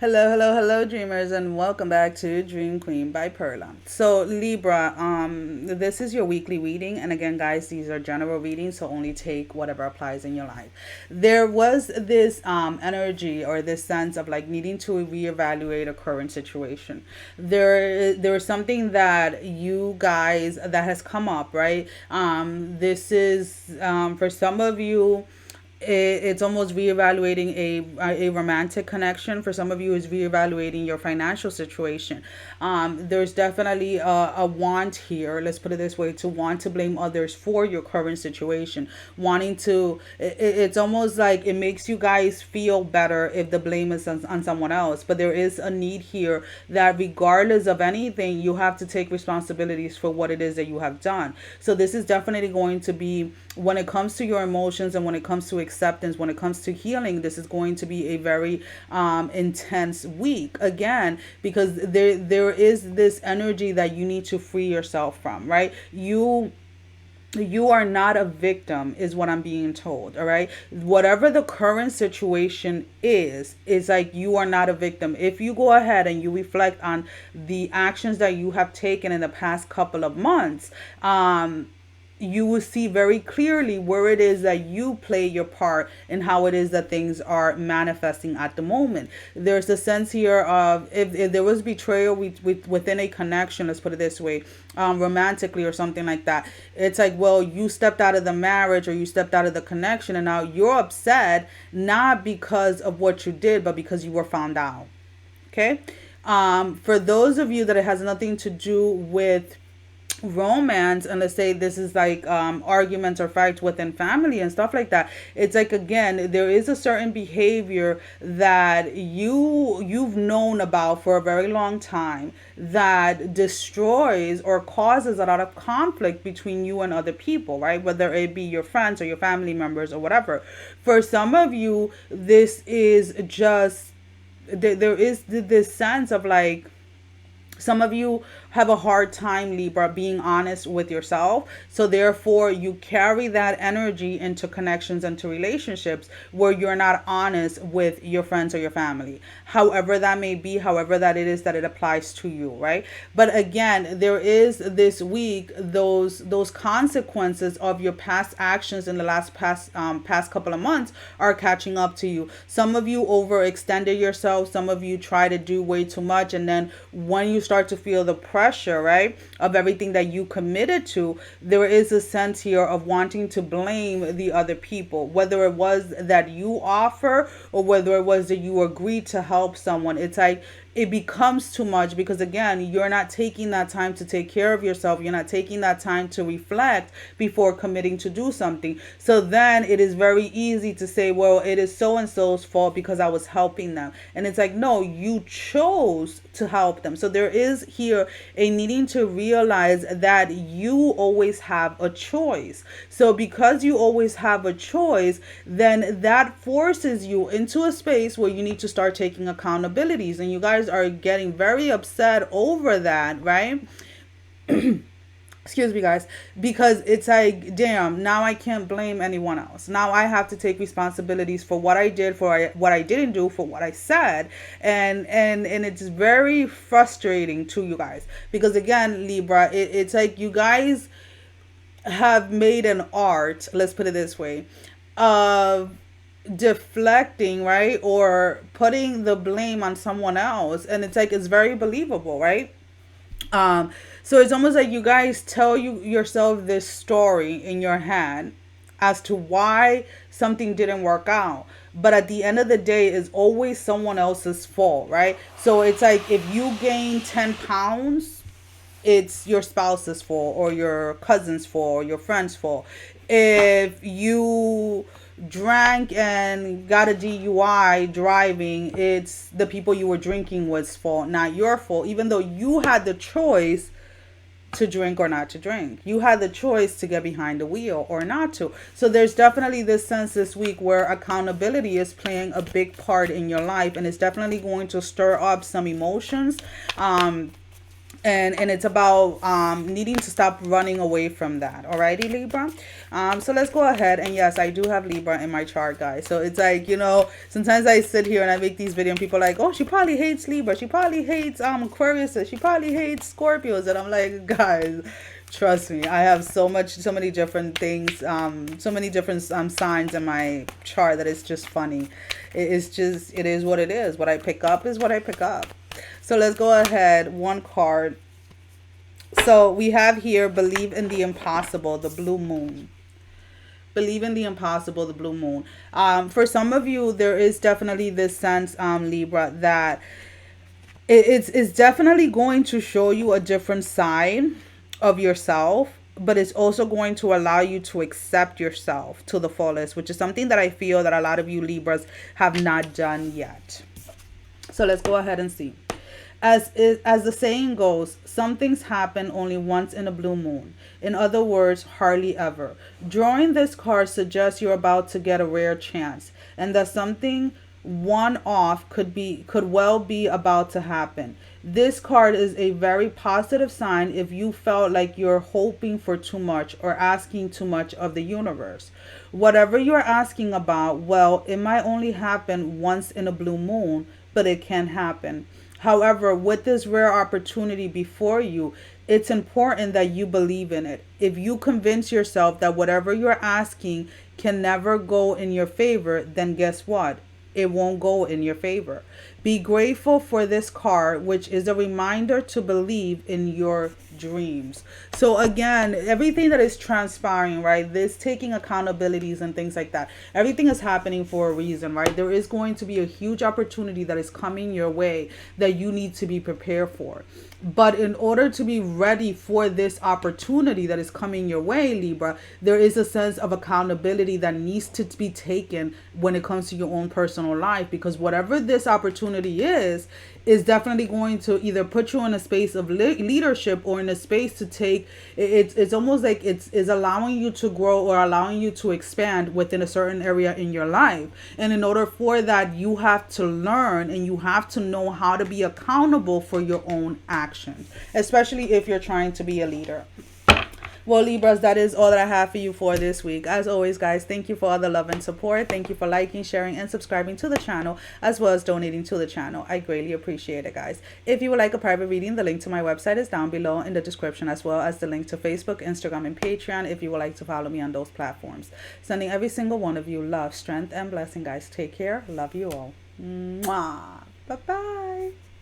Hello, hello, hello, dreamers, and welcome back to Dream Queen by Perla. So, Libra, this is your weekly reading, and again, guys, these are general readings, so only take whatever applies in your life. There was this energy or this sense of like needing to reevaluate a current situation. There is something that you guys that has come up, right? This is for some of you it's almost reevaluating a romantic connection. For some of you, is reevaluating your financial situation. There's definitely a want here. Let's put it this way: to want to blame others for your current situation, wanting to. It's almost like it makes you guys feel better if the blame is on someone else. But there is a need here that, regardless of anything, you have to take responsibilities for what it is that you have done. So this is definitely going to be, when it comes to your emotions and when it comes to acceptance, when it comes to healing, this is going to be a very intense week again, because there is this energy that you need to free yourself from, right? You are not a victim, is what I'm being told. All right, whatever the current situation is like, you are not a victim. If you go ahead and you reflect on the actions that you have taken in the past couple of months, you will see very clearly where it is that you play your part and how it is that things are manifesting at the moment. There's a sense here of, if there was betrayal within a connection, let's put it this way, romantically or something like that. It's like, well, you stepped out of the marriage or you stepped out of the connection, and now you're upset, not because of what you did, but because you were found out. Okay. For those of you that it has nothing to do with romance, and let's say this is like arguments or fights within family and stuff like that, it's like, again, there is a certain behavior that you've known about for a very long time that destroys or causes a lot of conflict between you and other people, right? Whether it be your friends or your family members or whatever. For some of you, this is just, there is this sense of like, some of you have a hard time, Libra, being honest with yourself. So therefore, you carry that energy into connections and to relationships where you're not honest with your friends or your family. However that may be, however that it is that it applies to you, right? But again, there is this week those consequences of your past actions in the past couple of months are catching up to you. Some of you overextended yourself. Some of you try to do way too much, and then when you start to feel the pressure, right, of everything that you committed to, there is a sense here of wanting to blame the other people, whether it was that you offer or whether it was that you agreed to help someone. It's like, it becomes too much because, again, you're not taking that time to take care of yourself. You're not taking that time to reflect before committing to do something. So then it is very easy to say, well, it is so and so's fault because I was helping them. And it's like, no, you chose to help them. So there is here a needing to realize that you always have a choice. So because you always have a choice, then that forces you into a space where you need to start taking accountabilities. And you guys are getting very upset over that, right? Excuse me, guys, because it's like, damn, now I can't blame anyone else. Now I have to take responsibilities for what I did, for what I didn't do, for what I said. And it's very frustrating to you guys because, again, Libra, it's like you guys have made an art, let's put it this way, of deflecting, right, or putting the blame on someone else. And it's like, it's very believable, right? So it's almost like you guys tell yourself this story in your head as to why something didn't work out. But at the end of the day, it's always someone else's fault, right? So it's like, if you gain 10 pounds, it's your spouse's fault or your cousin's fault or your friend's fault. If you drank and got a DUI driving, it's the people you were drinking with fault, not your fault, even though you had the choice to drink or not to drink. You had the choice to get behind the wheel or not to. So there's definitely this sense this week where accountability is playing a big part in your life, and it's definitely going to stir up some emotions. and it's about needing to stop running away from that. Alrighty, Libra. So let's go ahead, and yes, I do have Libra in my chart, guys. So it's like, you know, sometimes I sit here and I make these videos and people are like, oh, she probably hates Libra, she probably hates Aquarius, she probably hates Scorpios, and I'm like, guys, trust me, I have so many different things, so many different signs in my chart that it's just funny. It is what it is. What I pick up is what I pick up. So let's go ahead. One card. So we have here, believe in the impossible, the blue moon. Believe in the impossible, the blue moon. For some of you, there is definitely this sense, Libra, that it's definitely going to show you a different side of yourself, but it's also going to allow you to accept yourself to the fullest, which is something that I feel that a lot of you Libras have not done yet. So let's go ahead and see. As the saying goes, some things happen only once in a blue moon. In other words, hardly ever. Drawing this card suggests you're about to get a rare chance, and that something one-off could well be about to happen. This card is a very positive sign if you felt like you're hoping for too much or asking too much of the universe. Whatever you're asking about, well, it might only happen once in a blue moon, but it can happen. However, with this rare opportunity before you, it's important that you believe in it. If you convince yourself that whatever you're asking can never go in your favor, then guess what? It won't go in your favor. Be grateful for this card, which is a reminder to believe in your dreams. So again, everything that is transpiring, right? This taking accountabilities and things like that. Everything is happening for a reason, right? There is going to be a huge opportunity that is coming your way that you need to be prepared for. But in order to be ready for this opportunity that is coming your way, Libra, there is a sense of accountability that needs to be taken when it comes to your own personal life, because whatever this opportunity is definitely going to either put you in a space of leadership or in a space to take it's almost like it's allowing you to grow or allowing you to expand within a certain area in your life. And in order for that, you have to learn and you have to know how to be accountable for your own actions, especially if you're trying to be a leader. Well, Libras, that is all that I have for you for this week. As always, guys, thank you for all the love and support. Thank you for liking, sharing, and subscribing to the channel, as well as donating to the channel. I greatly appreciate it, guys. If you would like a private reading, the link to my website is down below in the description, as well as the link to Facebook, Instagram, and Patreon if you would like to follow me on those platforms. Sending every single one of you love, strength, and blessing, guys. Take care. Love you all. Mwah. Bye-bye.